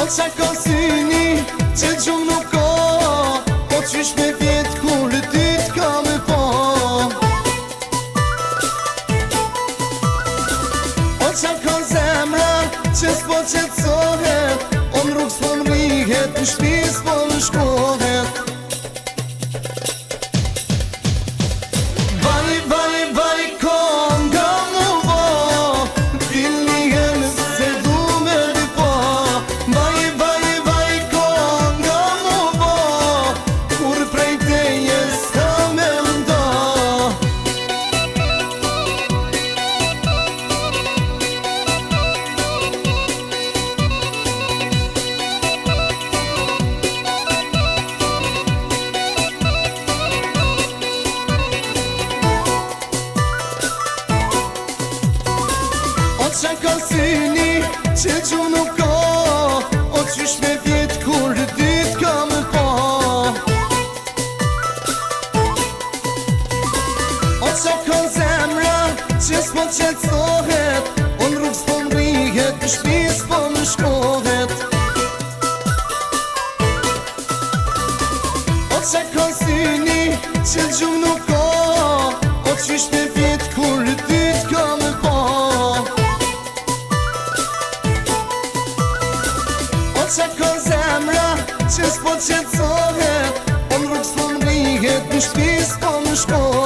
qa ka syni që gjumë nuk ka, po qysh me vjetë kur ty t'ka me pa. O qa ka zemra që s'po qetsohet, o n'rrug s'po n'rihet, në shpi s'po n'shkohet. Vaj, vaj, vaj, konga mu bo, dilni hen se du me li pa. Vaj, vaj, vaj, konga mu bo, kur prej teje s'ka me nda. O qa ka syni që gjumë nuk ka, o qysh me vjetë kur ty t'ka me pa. O qa ka zemra që s'po qetsohet, o n'rrug s'po n'rihet, në shpi s'po n'shkohet. O qa ka syni që gjumë nuk ka, o qysh me vjetë kur ty t'ka me pa. O qa ka zemra që s'po qetsohet, o n'rrug s'po n'rihet, në shpi s'po n'shkohet.